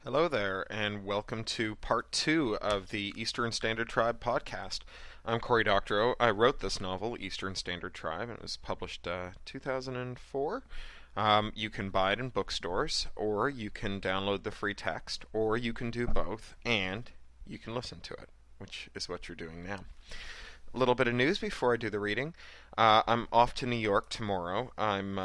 Hello there, and welcome to part two of the Eastern Standard Tribe podcast. I'm Cory Doctorow. I wrote this novel, Eastern Standard Tribe, and it was published 2004. You can buy it in bookstores, or you can download the free text, or you can do both, and you can listen to it, which is what you're doing now. A little bit of news before I do the reading. I'm off to New York tomorrow. I'm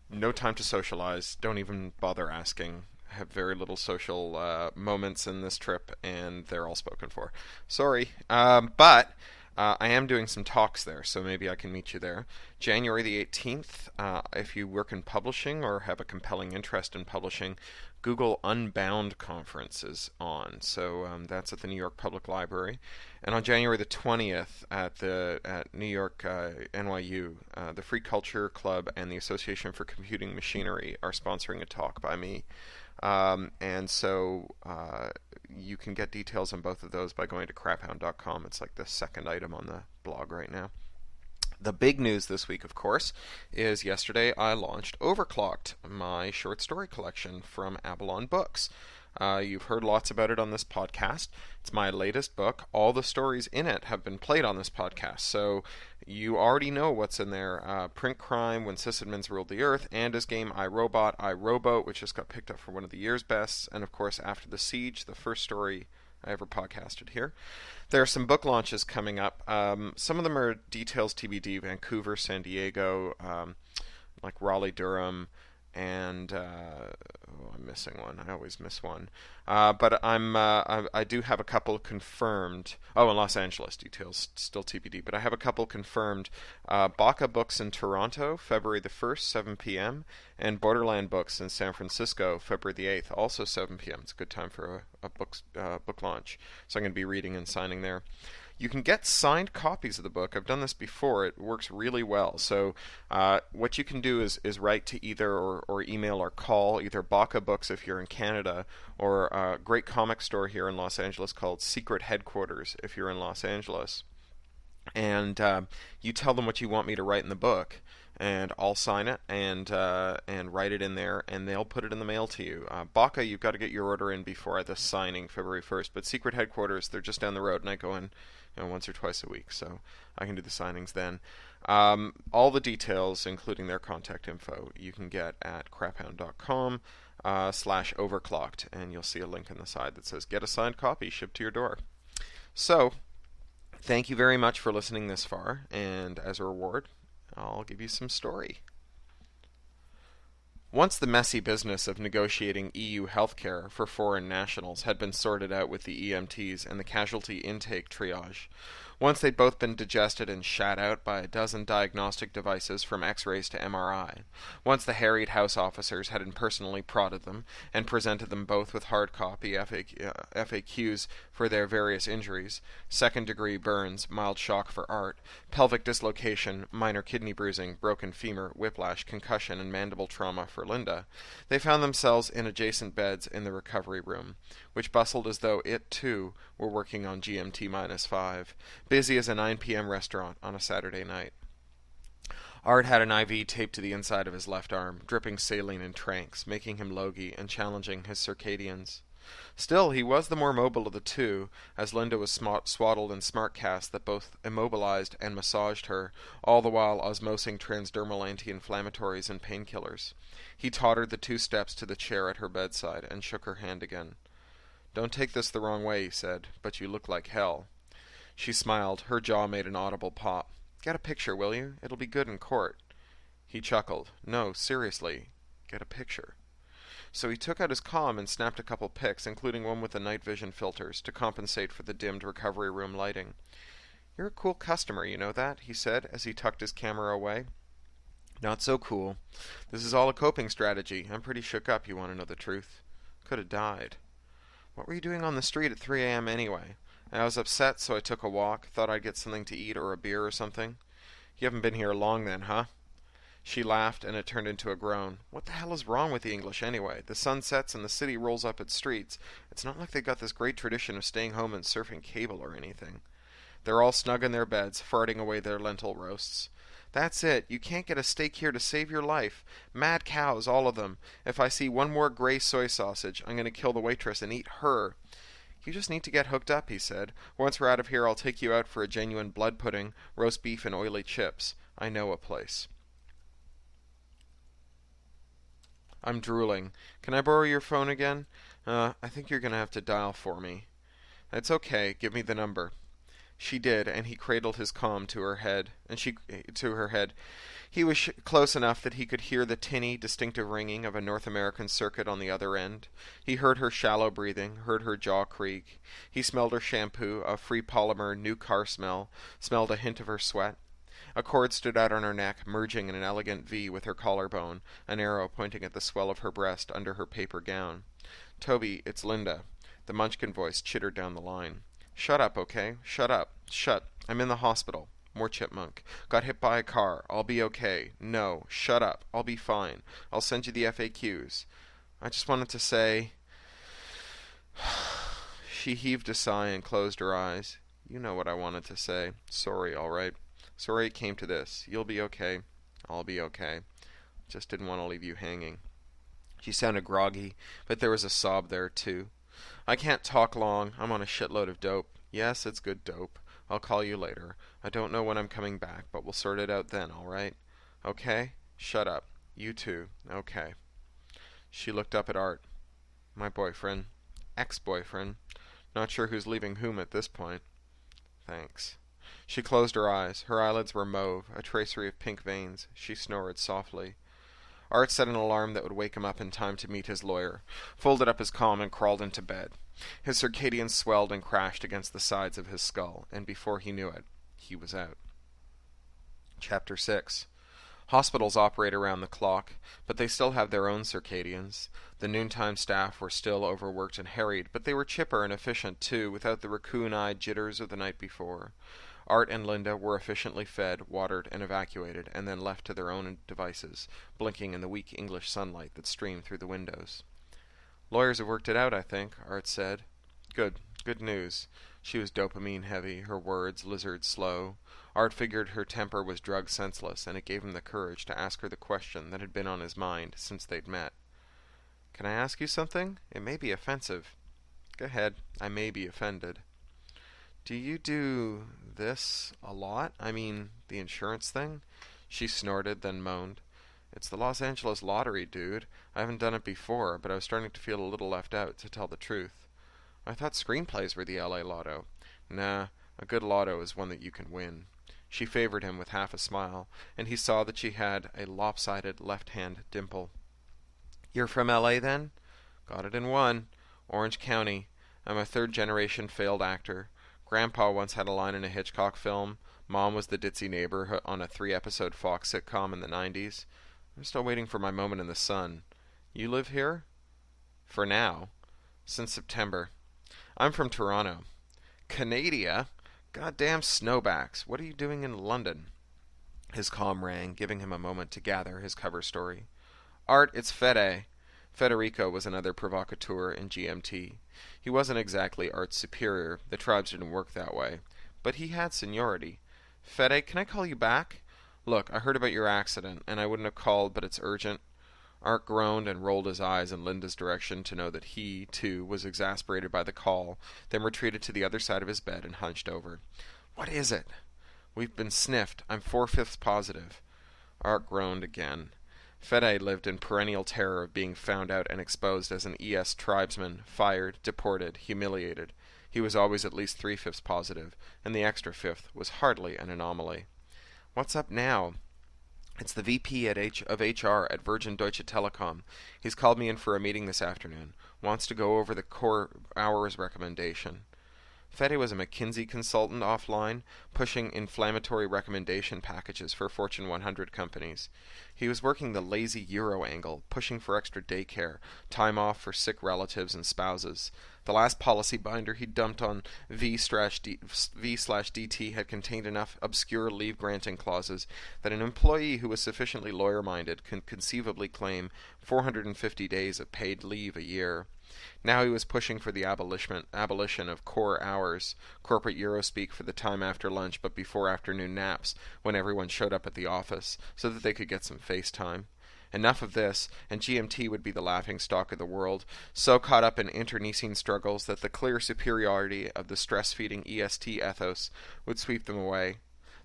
no time to socialize. Don't even bother asking. Have very little social moments in this trip, and they're all spoken for. Sorry, but I am doing some talks there, so maybe I can meet you there. January the 18th, if you work in publishing or have a compelling interest in publishing, Google Unbound conference is on. So that's at the New York Public Library. And on January the 20th at New York NYU, the Free Culture Club and the Association for Computing Machinery are sponsoring a talk by me. And so you can get details on both of those by going to craphound.com. It's like the second item on the blog right now. The big news this week, of course, is yesterday I launched Overclocked, my short story collection from Avalon Books. You've heard lots about it on this podcast. It's my latest book. All the stories in it have been played on this podcast, so you already know what's in there. Print Crime, When Sysadmins Ruled the Earth, Anda's Game, I, Robot, I, Rowboat, which just got picked up for one of the year's bests, and of course After the Siege, the first story I ever podcasted here. There are some book launches coming up. Some of them are details TBD, Vancouver, San Diego, like Raleigh, Durham, and I'm missing one. I always miss one. But I do have a couple confirmed. Oh, and Los Angeles, details still TBD. But I have a couple confirmed. Baca Books in Toronto, February the 1st, 7 p.m. And Borderland Books in San Francisco, February the 8th, also 7 p.m. It's a good time for a book launch. So I'm going to be reading and signing there. You can get signed copies of the book. I've done this before. It works really well. So what you can do is write to either or email or call either Baca Books if you're in Canada, or a great comic store here in Los Angeles called Secret Headquarters if you're in Los Angeles. And you tell them what you want me to write in the book, and I'll sign it and write it in there, and they'll put it in the mail to you. Baca, you've got to get your order in before the signing, February 1st. But Secret Headquarters, they're just down the road, and I go in once or twice a week, so I can do the signings then. All the details, including their contact info, you can get at craphound.com /overclocked, and you'll see a link on the side that says get a signed copy shipped to your door. So, thank you very much for listening this far, and as a reward, I'll give you some story. Once the messy business of negotiating EU healthcare for foreign nationals had been sorted out with the EMTs and the casualty intake triage, once they'd both been digested and shat out by a dozen diagnostic devices from X-rays to MRI, once the harried House officers had impersonally prodded them and presented them both with hard copy FAQs for their various injuries, second-degree burns, mild shock for Art, pelvic dislocation, minor kidney bruising, broken femur, whiplash, concussion, and mandible trauma for Linda, they found themselves in adjacent beds in the recovery room, which bustled as though it, too, were working on GMT-5, busy as a 9 p.m. restaurant on a Saturday night. Art had an IV taped to the inside of his left arm, dripping saline and tranks, making him logy and challenging his circadians. Still, he was the more mobile of the two, as Linda was swaddled in smart casts that both immobilized and massaged her, all the while osmosing transdermal anti-inflammatories and painkillers. He tottered the 2 steps to the chair at her bedside and shook her hand again. "Don't take this the wrong way," he said, "but you look like hell." She smiled. Her jaw made an audible pop. "Get a picture, will you? It'll be good in court." He chuckled. "No, seriously. Get a picture." So he took out his comm and snapped a couple pics, including one with the night vision filters, to compensate for the dimmed recovery room lighting. "You're a cool customer, you know that?" he said, as he tucked his camera away. "Not so cool. This is all a coping strategy. I'm pretty shook up, you want to know the truth. Could have died." "What were you doing on the street at 3 a.m. anyway?" "I was upset, so I took a walk. Thought I'd get something to eat or a beer or something." "You haven't been here long then, huh?" She laughed, and it turned into a groan. "What the hell is wrong with the English anyway? The sun sets and the city rolls up its streets. It's not like they got this great tradition of staying home and surfing cable or anything. They're all snug in their beds, farting away their lentil roasts. That's it. You can't get a steak here to save your life. Mad cows, all of them. If I see one more gray soy sausage, I'm going to kill the waitress and eat her. You just need to get hooked up, he said. Once we're out of here, I'll take you out for a genuine blood pudding, roast beef, and oily chips. I know a place. I'm drooling. Can I borrow your phone again? I think you're going to have to dial for me. It's okay. Give me the number. She did, and he cradled his calm to her head, He was close enough that he could hear the tinny, distinctive ringing of a North American circuit on the other end. He heard her shallow breathing, heard her jaw creak. He smelled her shampoo, a free polymer new car smell, smelled a hint of her sweat. A cord stood out on her neck, merging in an elegant V with her collarbone, an arrow pointing at the swell of her breast under her paper gown. Toby, it's Linda. The Munchkin voice chittered down the line. Shut up, okay? Shut up. Shut. I'm in the hospital. More chipmunk. Got hit by a car. I'll be okay. No. Shut up. I'll be fine. I'll send you the FAQs. I just wanted to say... She heaved a sigh and closed her eyes. You know what I wanted to say. Sorry, all right. Sorry it came to this. You'll be okay. I'll be okay. Just didn't want to leave you hanging. She sounded groggy, but there was a sob there, too. I can't talk long. I'm on a shitload of dope. Yes, it's good dope. I'll call you later. I don't know when I'm coming back, but we'll sort it out then, all right? Okay? Shut up. You too. Okay. She looked up at Art. My boyfriend. Ex-boyfriend. Not sure who's leaving whom at this point. Thanks. She closed her eyes. Her eyelids were mauve, a tracery of pink veins. She snored softly. Art set an alarm that would wake him up in time to meet his lawyer, folded up his calm and crawled into bed. His circadians swelled and crashed against the sides of his skull, and before he knew it, he was out. Chapter 6. Hospitals operate around the clock, but they still have their own circadians. The noontime staff were still overworked and harried, but they were chipper and efficient too, without the raccoon-eyed jitters of the night before. Art and Linda were efficiently fed, watered, and evacuated, and then left to their own devices, blinking in the weak English sunlight that streamed through the windows. Lawyers have worked it out, I think, Art said. Good news. She was dopamine heavy, her words lizard slow. Art figured her temper was drug senseless, and it gave him the courage to ask her the question that had been on his mind since they'd met. Can I ask you something? It may be offensive. Go ahead. I may be offended. Do you do this a lot? I mean, the insurance thing? She snorted, then moaned. It's the Los Angeles lottery, dude. I haven't done it before, but I was starting to feel a little left out, to tell the truth. I thought screenplays were the LA lotto. Nah, a good lotto is one that you can win. She favored him with half a smile, and he saw that she had a lopsided left-hand dimple. You're from LA, then? Got it in one. Orange County. I'm a third-generation failed actor. Grandpa once had a line in a Hitchcock film. Mom was the ditzy neighbor on a 3-episode Fox sitcom in the 90s. I'm still waiting for my moment in the sun. You live here? For now. Since September. I'm from Toronto. Canada? Goddamn snowbacks. What are you doing in London? His calm rang, giving him a moment to gather his cover story. Art, it's Fede. Federico was another provocateur in GMT. He wasn't exactly Art's superior. The tribes didn't work that way. But he had seniority. Fede, can I call you back? Look, I heard about your accident, and I wouldn't have called, but it's urgent. Art groaned and rolled his eyes in Linda's direction to know that he, too, was exasperated by the call, then retreated to the other side of his bed and hunched over. What is it? We've been sniffed. I'm 4/5 positive. Art groaned again. Fede lived in perennial terror of being found out and exposed as an ES tribesman, fired, deported, humiliated. He was always at least 3/5 positive, and the extra fifth was hardly an anomaly. What's up now? It's the VP of HR at Virgin Deutsche Telekom. He's called me in for a meeting this afternoon. Wants to go over the core hours recommendation. Fede was a McKinsey consultant offline, pushing inflammatory recommendation packages for Fortune 100 companies. He was working the lazy Euro angle, pushing for extra daycare, time off for sick relatives and spouses. The last policy binder he dumped on V/DT had contained enough obscure leave-granting clauses that an employee who was sufficiently lawyer-minded could conceivably claim 450 days of paid leave a year. Now he was pushing for the abolition of core hours, corporate Eurospeak for the time after lunch but before afternoon naps, when everyone showed up at the office, so that they could get some face time. Enough of this, and GMT would be the laughingstock of the world, so caught up in internecine struggles that the clear superiority of the stress-feeding EST ethos would sweep them away.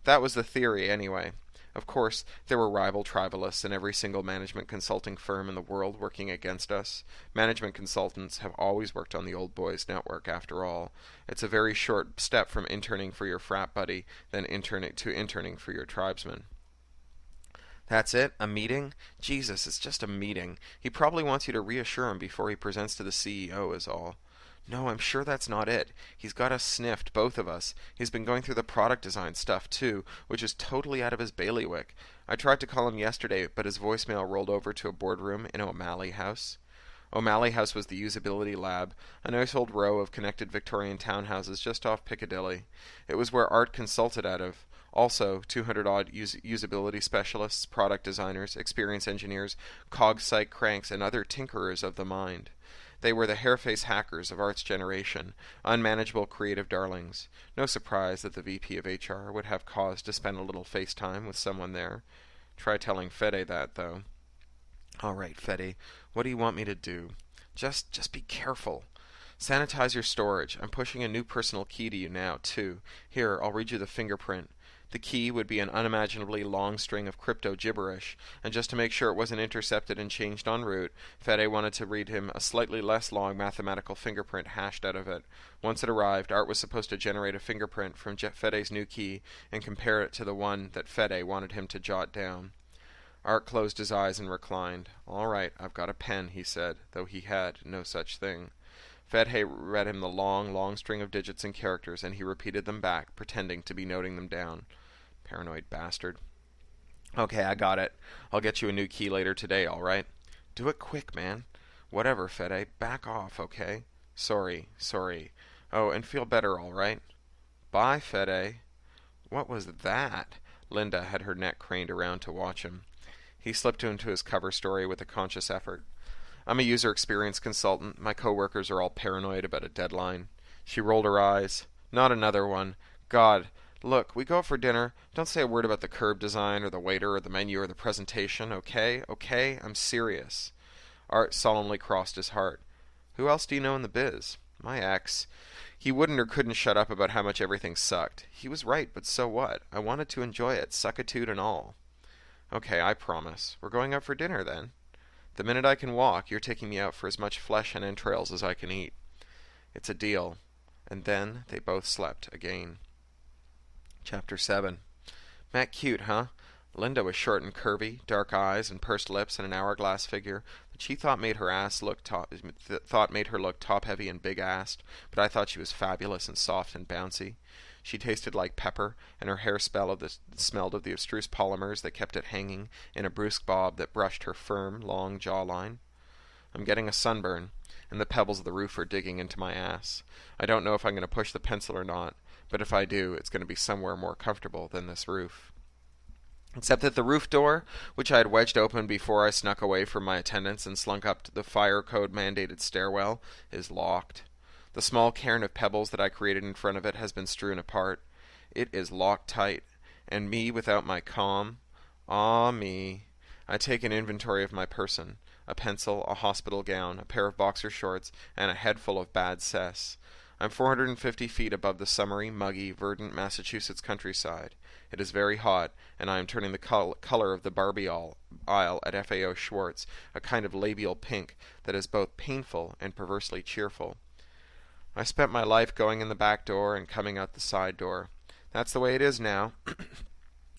That was the theory, anyway. Of course, there were rival tribalists in every single management consulting firm in the world working against us. Management consultants have always worked on the old boys network, after all. It's a very short step from interning for your frat buddy than interning for your tribesman. That's it? A meeting? Jesus, it's just a meeting. He probably wants you to reassure him before he presents to the CEO is all. No, I'm sure that's not it. He's got us sniffed, both of us. He's been going through the product design stuff, too, which is totally out of his bailiwick. I tried to call him yesterday, but his voicemail rolled over to a boardroom in O'Malley House. O'Malley House was the usability lab, a nice old row of connected Victorian townhouses just off Piccadilly. It was where Art consulted out of. Also, 200-odd usability specialists, product designers, experience engineers, cog-site cranks, and other tinkerers of the mind. They were the hair-face hackers of Art's generation, unmanageable creative darlings. No surprise that the VP of HR would have cause to spend a little face time with someone there. Try telling Fede that, though. All right, Fede, what do you want me to do? Just be careful. Sanitize your storage. I'm pushing a new personal key to you now, too. Here, I'll read you the fingerprint. The key would be an unimaginably long string of crypto gibberish, and just to make sure it wasn't intercepted and changed en route, Fede wanted to read him a slightly less long mathematical fingerprint hashed out of it. Once it arrived, Art was supposed to generate a fingerprint from Fede's new key and compare it to the one that Fede wanted him to jot down. Art closed his eyes and reclined. All right, I've got a pen, he said, though he had no such thing. Fede read him the long string of digits and characters, and he repeated them back, pretending to be noting them down. Paranoid bastard. Okay, I got it. I'll get you a new key later today, all right? Do it quick, man. Whatever, Fede. Back off, okay? Sorry. Oh, and feel better, all right? Bye, Fede. What was that? Linda had her neck craned around to watch him. He slipped into his cover story with a conscious effort. I'm a user experience consultant. My coworkers are all paranoid about a deadline. She rolled her eyes. Not another one. God. Look, we go out for dinner. Don't say a word about the curb design or the waiter or the menu or the presentation, okay? Okay? I'm serious. Art solemnly crossed his heart. Who else do you know in the biz? My ex. He wouldn't or couldn't shut up about how much everything sucked. He was right, but so what? I wanted to enjoy it, suckitude and all. Okay, I promise. We're going out for dinner, then. The minute I can walk, you're taking me out for as much flesh and entrails as I can eat. It's a deal. And then they both slept again. Chapter 7. Matt cute, huh? Linda was short and curvy, dark eyes and pursed lips and an hourglass figure that she thought made her look top-heavy and big-assed, but I thought she was fabulous and soft and bouncy. She tasted like pepper, and her hair smelled of the abstruse polymers that kept it hanging in a brusque bob that brushed her firm, long jawline. I'm getting a sunburn, and the pebbles of the roof are digging into my ass. I don't know if I'm going to push the pencil or not, but if I do, it's going to be somewhere more comfortable than this roof. Except that the roof door, which I had wedged open before I snuck away from my attendants and slunk up to the fire code-mandated stairwell, is locked. The small cairn of pebbles that I created in front of it has been strewn apart. It is locked tight, and me without my calm. Ah, me. I take an inventory of my person. A pencil, a hospital gown, a pair of boxer shorts, and a head full of bad cess. I'm 450 feet above the summery, muggy, verdant Massachusetts countryside. It is very hot, and I am turning the color of the Barbie aisle at FAO Schwartz, a kind of labial pink that is both painful and perversely cheerful. I spent my life going in the back door and coming out the side door. That's the way it is now.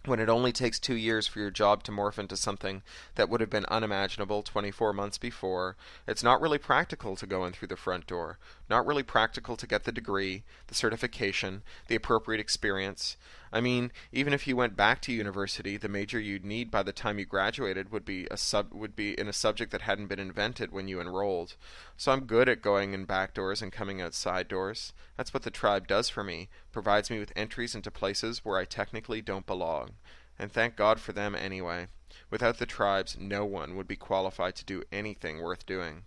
When it only takes 2 years for your job to morph into something that would have been unimaginable 24 months before, it's not really practical to go in through the front door, not really practical to get the degree, the certification, the appropriate experience. I mean, even if you went back to university, the major you'd need by the time you graduated would be in a subject that hadn't been invented when you enrolled. So I'm good at going in back doors and coming out side doors. That's what the tribe does for me, provides me with entries into places where I technically don't belong. And thank God for them anyway. Without the tribes, no one would be qualified to do anything worth doing.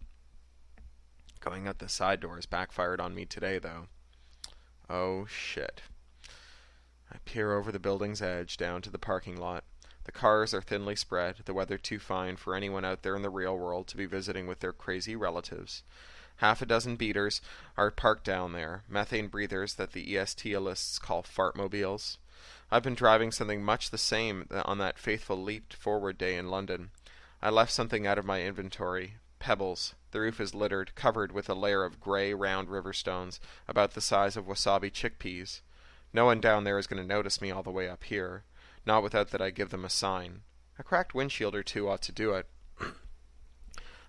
Going out the side doors backfired on me today, though. Oh, shit. I peer over the building's edge down to the parking lot. The cars are thinly spread, the weather too fine for anyone out there in the real world to be visiting with their crazy relatives. Half a dozen beaters are parked down there, methane breathers that the EST-alists call fartmobiles. I've been driving something much the same on that faithful leaped forward day in London. I left something out of my inventory. Pebbles. The roof is littered, covered with a layer of gray, round river stones, about the size of wasabi chickpeas. No one down there is going to notice me all the way up here. Not without that I give them a sign. A cracked windshield or two ought to do it.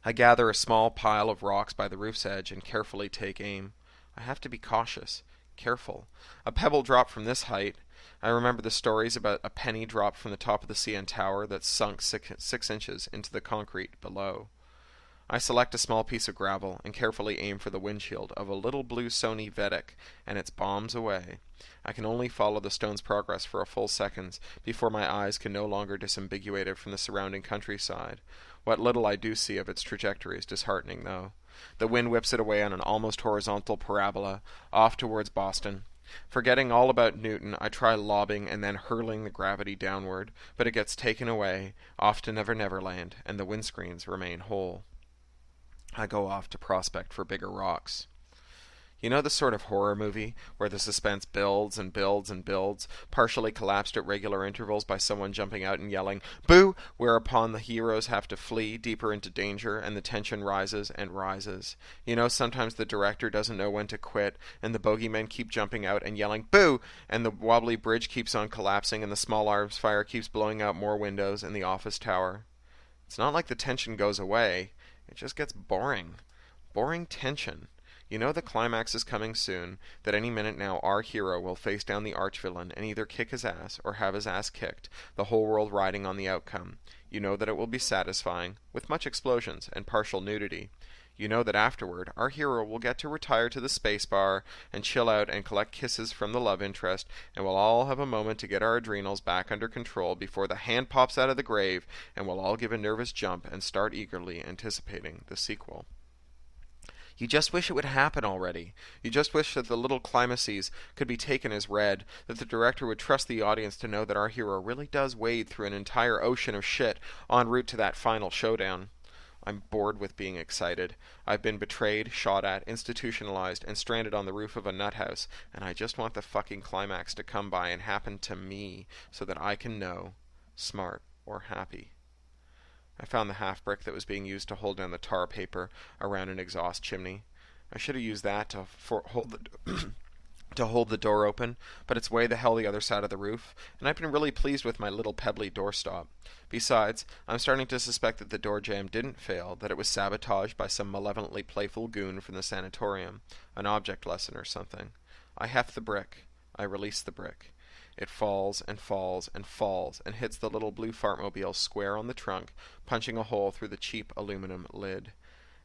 I gather a small pile of rocks by the roof's edge and carefully take aim. I have to be cautious. Careful. A pebble dropped from this height. I remember the stories about a penny dropped from the top of the CN Tower that sunk 6 inches into the concrete below. I select a small piece of gravel and carefully aim for the windshield of a little blue Sony Vedic, and it's bombs away. I can only follow the stone's progress for a full second before my eyes can no longer disambiguate it from the surrounding countryside. What little I do see of its trajectory is disheartening, though. The wind whips it away on an almost horizontal parabola, off towards Boston. Forgetting all about Newton, I try lobbing and then hurling the gravity downward, but it gets taken away, off to Never Never Land, and the windscreens remain whole. I go off to prospect for bigger rocks. You know the sort of horror movie where the suspense builds and builds and builds, partially collapsed at regular intervals by someone jumping out and yelling, "Boo!" whereupon the heroes have to flee deeper into danger and the tension rises and rises. You know sometimes the director doesn't know when to quit and the bogeymen keep jumping out and yelling, "Boo!" and the wobbly bridge keeps on collapsing and the small arms fire keeps blowing out more windows in the office tower. It's not like the tension goes away. It just gets boring. Boring tension. You know the climax is coming soon, that any minute now our hero will face down the archvillain and either kick his ass or have his ass kicked, the whole world riding on the outcome. You know that it will be satisfying, with much explosions and partial nudity. You know that afterward our hero will get to retire to the space bar and chill out and collect kisses from the love interest, and we'll all have a moment to get our adrenals back under control before the hand pops out of the grave, and we'll all give a nervous jump and start eagerly anticipating the sequel. You just wish it would happen already. You just wish that the little climaxes could be taken as read, that the director would trust the audience to know that our hero really does wade through an entire ocean of shit en route to that final showdown. I'm bored with being excited. I've been betrayed, shot at, institutionalized, and stranded on the roof of a nut house, and I just want the fucking climax to come by and happen to me so that I can know, smart or happy. I found the half-brick that was being used to hold down the tar paper around an exhaust chimney. I should have used that to hold the door open, but it's way the hell the other side of the roof, and I've been really pleased with my little pebbly doorstop. Besides, I'm starting to suspect that the door jamb didn't fail, that it was sabotaged by some malevolently playful goon from the sanatorium, an object lesson or something. I heft the brick. I release the brick. It falls and falls and falls and hits the little blue fartmobile square on the trunk, punching a hole through the cheap aluminum lid.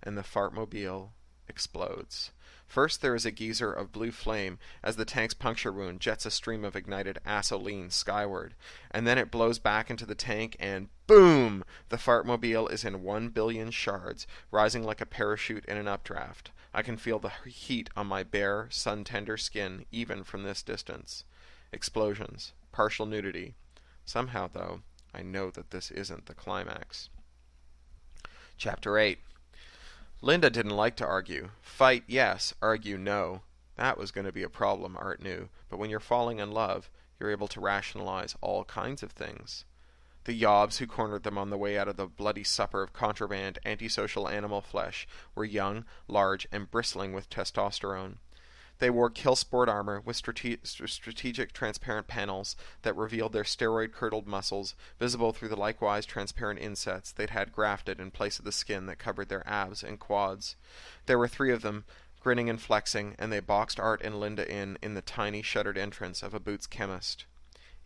And the fartmobile explodes. First there is a geyser of blue flame as the tank's puncture wound jets a stream of ignited acetylene skyward, and then it blows back into the tank and boom! The fartmobile is in 1 billion shards, rising like a parachute in an updraft. I can feel the heat on my bare, sun-tender skin even from this distance. Explosions. Partial nudity. Somehow, though, I know that this isn't the climax. Chapter 8. Linda didn't like to argue. Fight, yes. Argue, no. That was going to be a problem, Art knew. But when you're falling in love, you're able to rationalize all kinds of things. The yobs who cornered them on the way out of the bloody supper of contraband, antisocial animal flesh were young, large, and bristling with testosterone. They wore kill sport armor with strategic transparent panels that revealed their steroid-curdled muscles, visible through the likewise transparent insets they'd had grafted in place of the skin that covered their abs and quads. There were 3 of them, grinning and flexing, and they boxed Art and Linda in the tiny shuttered entrance of a Boots chemist.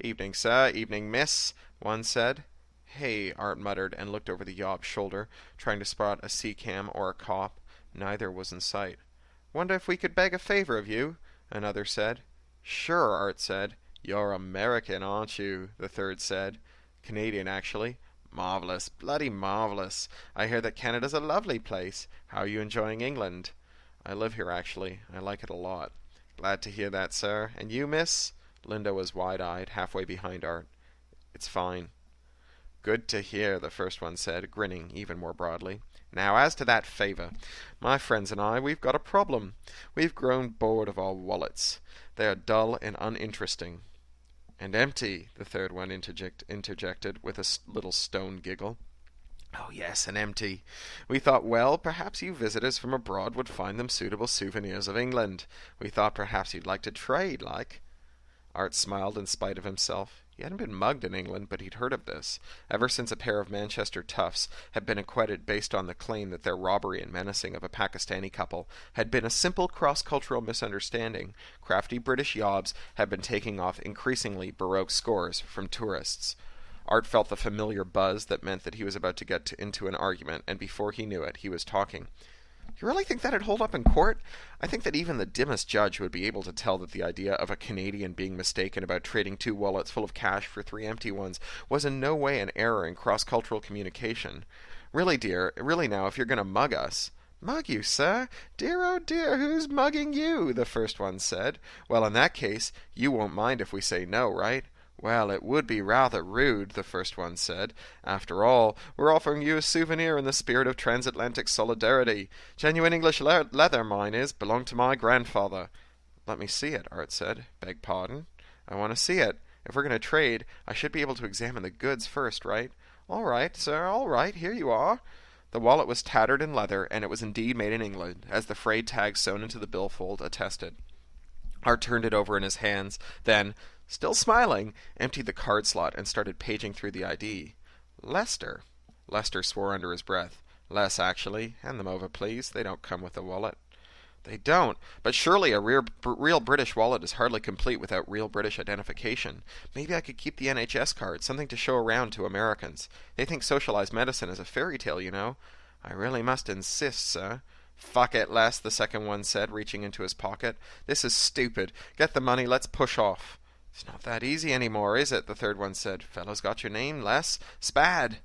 "Evening, sir. Evening, miss," one said. "Hey," Art muttered and looked over the yob's shoulder, trying to spot a C-cam or a cop. Neither was in sight. "Wonder if we could beg a favor of you," another said. "Sure," Art said. "You're American, aren't you?" the third said. "Canadian, actually." "Marvelous. Bloody marvelous. I hear that Canada's a lovely place. How are you enjoying England?" I live here, actually. I like it a lot. Glad to hear that, sir. And you, miss? Linda was wide-eyed, halfway behind Art. It's fine. Good to hear, the first one said, grinning even more broadly. Now, as to that favor, my friends and I, we've got a problem. We've grown bored of our wallets. They are dull and uninteresting. And empty, the third one interjected with a little stone giggle. Oh, yes, and empty. We thought, well, perhaps you visitors from abroad would find them suitable souvenirs of England. We thought perhaps you'd like to trade, like. Art smiled in spite of himself. He hadn't been mugged in England, but he'd heard of this, ever since a pair of Manchester toughs had been acquitted based on the claim that their robbery and menacing of a Pakistani couple had been a simple cross-cultural misunderstanding. Crafty British yobs had been taking off increasingly baroque scores from tourists. Art felt the familiar buzz that meant that he was about to get into an argument, and before he knew it, he was talking. You really think that'd hold up in court? I think that even the dimmest judge would be able to tell that the idea of a Canadian being mistaken about trading 2 wallets full of cash for 3 empty ones was in no way an error in cross-cultural communication. Really, dear, really now, if you're going to mug us... Mug you, sir? Dear, oh dear, who's mugging you? The first one said. Well, in that case, you won't mind if we say no, right? Well, it would be rather rude, the first one said. After all, we're offering you a souvenir in the spirit of transatlantic solidarity. Genuine English leather, mine is, belonged to my grandfather. Let me see it, Art said. Beg pardon? I want to see it. If we're going to trade, I should be able to examine the goods first, right? All right, sir, all right, here you are. The wallet was tattered in leather, and it was indeed made in England, as the frayed tag sewn into the billfold attested. Art turned it over in his hands, then, still smiling, emptied the card slot and started paging through the ID. Lester. Lester swore under his breath. Less, actually. Hand them over, please. They don't come with a wallet. They don't. But surely a real British wallet is hardly complete without real British identification. Maybe I could keep the NHS card, something to show around to Americans. They think socialized medicine is a fairy tale, you know. I really must insist, sir. Fuck it, Les, the second one said, reaching into his pocket. This is stupid. Get the money, let's push off. It's not that easy anymore, is it? The third one said. Fellow's got your name, Les? Spad.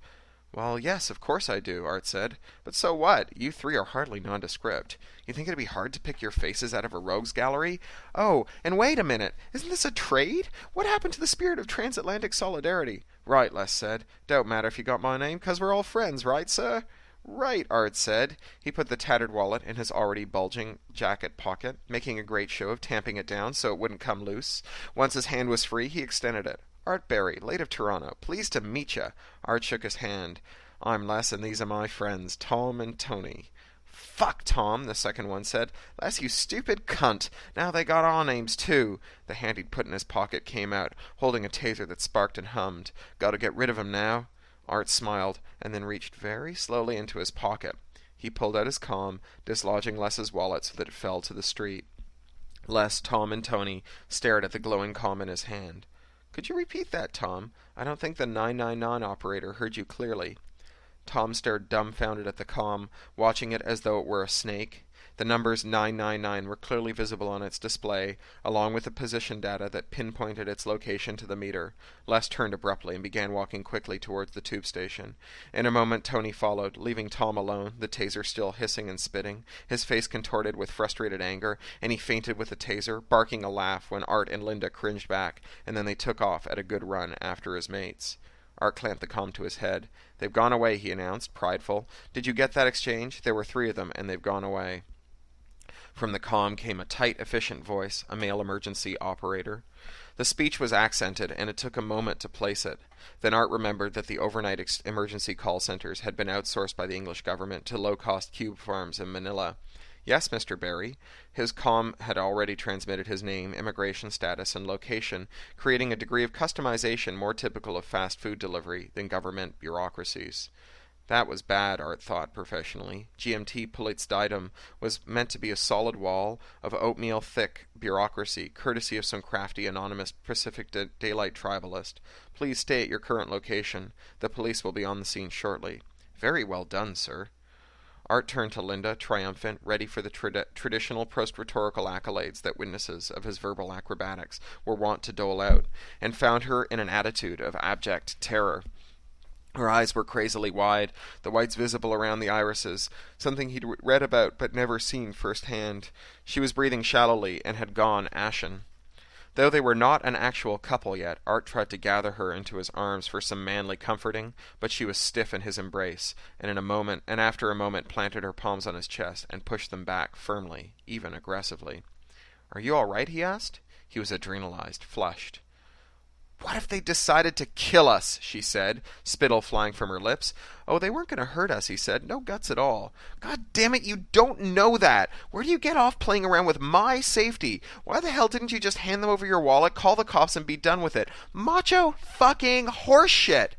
Well, yes, of course I do, Art said. But so what? You 3 are hardly nondescript. You think it'd be hard to pick your faces out of a rogues gallery? Oh, and wait a minute. Isn't this a trade? What happened to the spirit of transatlantic solidarity? Right, Les said. Don't matter if you got my name, 'cause we're all friends, right, sir? Right, Art said. He put the tattered wallet in his already bulging jacket pocket, making a great show of tamping it down so it wouldn't come loose. Once his hand was free, he extended it. Art Berry, late of Toronto. Pleased to meet ya. Art shook his hand. I'm Les, and these are my friends, Tom and Tony. Fuck, Tom, the second one said. Les, you stupid cunt. Now they got our names, too. The hand he'd put in his pocket came out, holding a taser that sparked and hummed. Gotta get rid of him now. Art smiled, and then reached very slowly into his pocket. He pulled out his comm, dislodging Les's wallet so that it fell to the street. Les, Tom, and Tony stared at the glowing comm in his hand. Could you repeat that, Tom? I don't think the 999 operator heard you clearly. Tom stared dumbfounded at the comm, watching it as though it were a snake. The numbers 999 were clearly visible on its display, along with the position data that pinpointed its location to the meter. Les turned abruptly and began walking quickly towards the tube station. In a moment Tony followed, leaving Tom alone, the taser still hissing and spitting, his face contorted with frustrated anger, and he feinted with the taser, barking a laugh when Art and Linda cringed back, and then they took off at a good run after his mates. Art clamped the comm to his head. They've gone away, he announced, prideful. Did you get that exchange? There were 3 of them, and they've gone away. From the comm came a tight, efficient voice, a male emergency operator. The speech was accented, and it took a moment to place it. Then Art remembered that the overnight emergency call centers had been outsourced by the English government to low-cost cube farms in Manila. Yes, Mr. Barry. His comm had already transmitted his name, immigration status, and location, creating a degree of customization more typical of fast food delivery than government bureaucracies. That was bad, Art thought professionally. GMT Polizeidatum was meant to be a solid wall of oatmeal-thick bureaucracy, courtesy of some crafty anonymous Pacific Daylight tribalist. Please stay at your current location. The police will be on the scene shortly. Very well done, sir. Art turned to Linda, triumphant, ready for the traditional post-rhetorical accolades that witnesses of his verbal acrobatics were wont to dole out, and found her in an attitude of abject terror. Her eyes were crazily wide, the whites visible around the irises, something he'd read about but never seen firsthand. She was breathing shallowly and had gone ashen. Though they were not an actual couple yet, Art tried to gather her into his arms for some manly comforting, but she was stiff in his embrace, and after a moment planted her palms on his chest and pushed them back firmly, even aggressively. "Are you all right?" he asked. He was adrenalized, flushed. "What if they decided to kill us?" she said, spittle flying from her lips. "Oh, they weren't going to hurt us," he said. "No guts at all." "God damn it, you don't know that! Where do you get off playing around with my safety? Why the hell didn't you just hand them over your wallet, call the cops, and be done with it? Macho fucking horseshit!"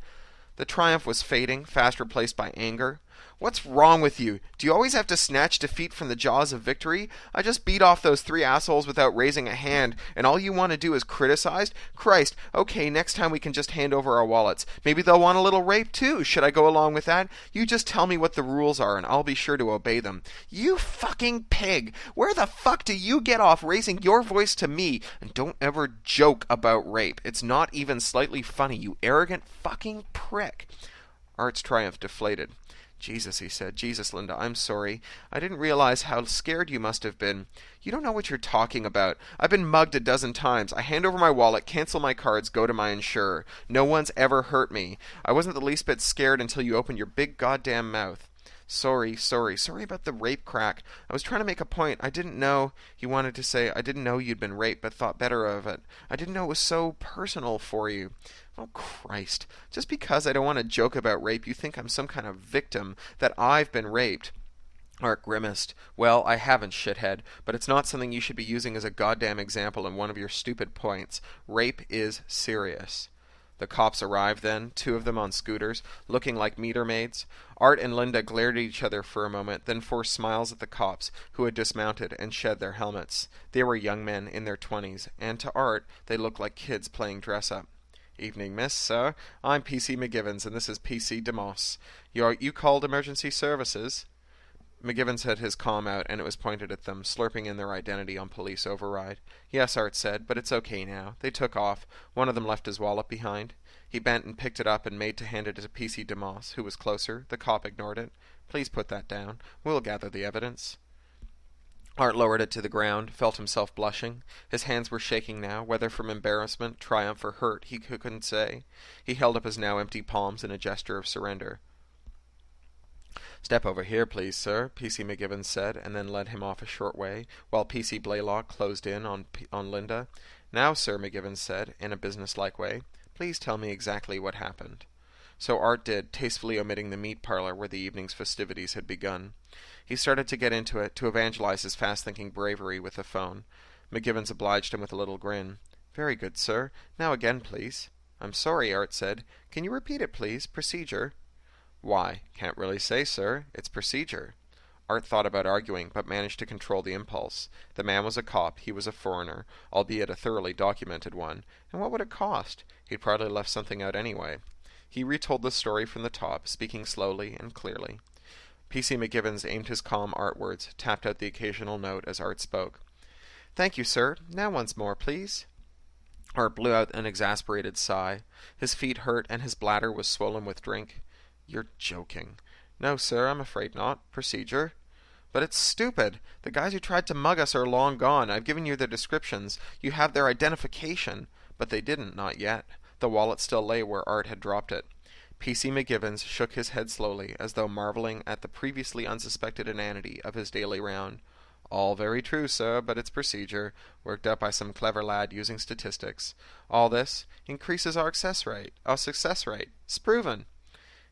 The triumph was fading, fast replaced by anger. "What's wrong with you? Do you always have to snatch defeat from the jaws of victory? I just beat off those 3 assholes without raising a hand, and all you want to do is criticize? Christ, okay, next time we can just hand over our wallets. Maybe they'll want a little rape too. Should I go along with that? You just tell me what the rules are, and I'll be sure to obey them. You fucking pig! Where the fuck do you get off raising your voice to me? And don't ever joke about rape. It's not even slightly funny, you arrogant fucking prick." Art's triumph deflated. "Jesus," he said. "Jesus, Linda, I'm sorry. I didn't realize how scared you must have been. You don't know what you're talking about. I've been mugged a dozen times. I hand over my wallet, cancel my cards, go to my insurer. No one's ever hurt me. I wasn't the least bit scared until you opened your big goddamn mouth." Sorry about the rape crack. I was trying to make a point. I didn't know," he wanted to say, "I didn't know you'd been raped, but thought better of it. I didn't know it was so personal for you." Oh, Christ. Just because I don't want to joke about rape, you think I'm some kind of victim, that I've been raped. Art grimaced. "Well, I haven't, shithead, but it's not something you should be using as a goddamn example in one of your stupid points. Rape is serious." The cops arrived then, 2 of them on scooters, looking like meter maids. Art and Linda glared at each other for a moment, then forced smiles at the cops, who had dismounted and shed their helmets. They were young men in their 20s, and to Art they looked like kids playing dress-up. "Evening, miss, sir. I'm P.C. McGivens, and this is P.C. DeMoss. You called emergency services?" McGivens had his comm out, and it was pointed at them, slurping in their identity on police override. "Yes," Art said, "but it's okay now. They took off. One of them left his wallet behind." He bent and picked it up and made to hand it to P.C. DeMoss, who was closer. The cop ignored it. "Please put that down. We'll gather the evidence." Art lowered it to the ground, felt himself blushing. His hands were shaking now, whether from embarrassment, triumph, or hurt, he couldn't say. He held up his now empty palms in a gesture of surrender. "Step over here, please, sir," P.C. McGivens said, and then led him off a short way, while P.C. Blaylock closed in on Linda. "Now, sir," McGivens said, in a businesslike way, "please tell me exactly what happened." So Art did, tastefully omitting the meat parlor where the evening's festivities had begun. He started to get into it, to evangelize his fast-thinking bravery with the phone. McGivens obliged him with a little grin. "Very good, sir. Now again, please." "I'm sorry," Art said. "Can you repeat it, please? Procedure." "Why, can't really say, sir. It's procedure." Art thought about arguing, but managed to control the impulse. The man was a cop, he was a foreigner, albeit a thoroughly documented one, and what would it cost? He'd probably left something out anyway. He retold the story from the top, speaking slowly and clearly. P.C. McGivens aimed his comm artwards, tapped out the occasional note as Art spoke. "Thank you, sir. Now once more, please." Art blew out an exasperated sigh. His feet hurt, and his bladder was swollen with drink. "You're joking." "No, sir, I'm afraid not. Procedure." "But it's stupid. The guys who tried to mug us are long gone. I've given you their descriptions. You have their identification." But they didn't, not yet. The wallet still lay where Art had dropped it. P.C. McGivens shook his head slowly, as though marveling at the previously unsuspected inanity of his daily round. "All very true, sir, but it's procedure, worked up by some clever lad using statistics. All this increases our success rate. It's proven."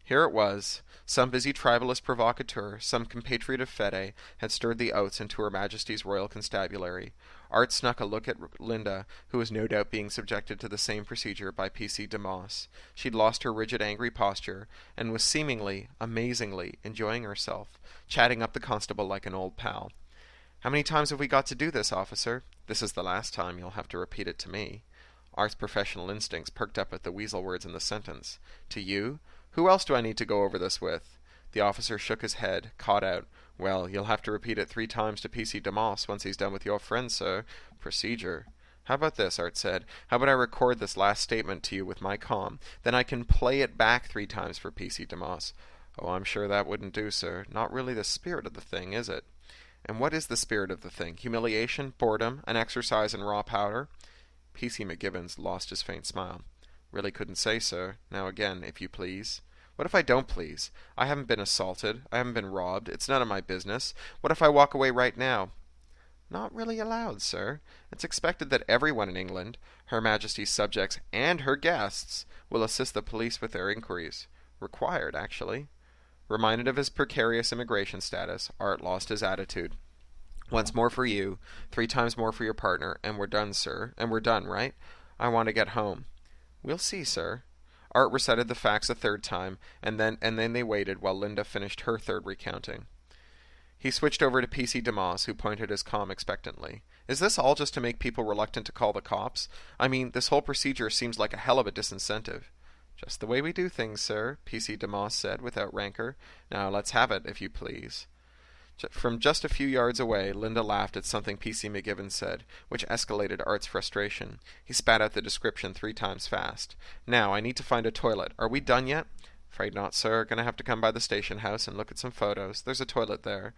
Here it was. Some busy tribalist provocateur, some compatriot of Fede, had stirred the oats into Her Majesty's Royal Constabulary. Art snuck a look at Linda, who was no doubt being subjected to the same procedure by P.C. DeMoss. She'd lost her rigid, angry posture, and was seemingly, amazingly, enjoying herself, chatting up the constable like an old pal. "How many times have we got to do this, officer?" "This is the last time. You'll have to repeat it to me." Art's professional instincts perked up at the weasel words in the sentence. "To you? Who else do I need to go over this with?" The officer shook his head, caught out, "Well, you'll have to repeat it 3 times to P.C. DeMoss once he's done with your friend, sir. Procedure." How about this, Art said. How about I record this last statement to you with my comm? Then I can play it back 3 times for PC DeMoss. Oh, I'm sure that wouldn't do, sir. Not really the spirit of the thing, is it? And what is the spirit of the thing? Humiliation? Boredom? An exercise in raw powder? PC McGibbons lost his faint smile. Really couldn't say, sir. Now again, if you please. What if I don't please? I haven't been assaulted. I haven't been robbed. It's none of my business. What if I walk away right now? Not really allowed, sir. It's expected that everyone in England, Her Majesty's subjects and her guests, will assist the police with their inquiries. Required, actually. Reminded of his precarious immigration status, Art lost his attitude. Once more for you, 3 times more for your partner, and we're done, sir. And we're done, right? I want to get home. We'll see, sir. Art recited the facts a 3rd time, and then they waited while Linda finished her 3rd recounting. He switched over to PC DeMoss, who pointed his comm expectantly. Is this all just to make people reluctant to call the cops? I mean, this whole procedure seems like a hell of a disincentive. Just the way we do things, sir, PC DeMoss said without rancor. Now let's have it, if you please. From just a few yards away, Linda laughed at something PC McGibbon said, which escalated Art's frustration. He spat out the description 3 times fast. Now, I need to find a toilet. Are we done yet? Afraid not, sir. Gonna have to come by the station house and look at some photos. There's a toilet there.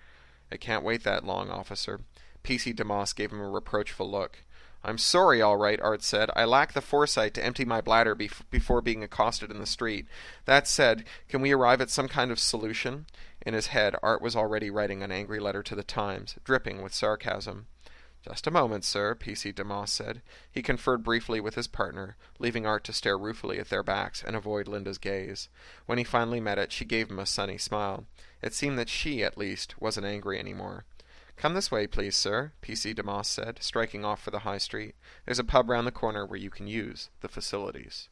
I can't wait that long, officer. PC DeMoss gave him a reproachful look. I'm sorry, all right, Art said. I lack the foresight to empty my bladder before being accosted in the street. That said, can we arrive at some kind of solution? In his head, Art was already writing an angry letter to the Times, dripping with sarcasm. Just a moment, sir, PC DeMoss said. He conferred briefly with his partner, leaving Art to stare ruefully at their backs and avoid Linda's gaze. When he finally met it, she gave him a sunny smile. It seemed that she, at least, wasn't angry anymore. Come this way, please, sir, PC DeMoss said, striking off for the high street. There's a pub round the corner where you can use the facilities.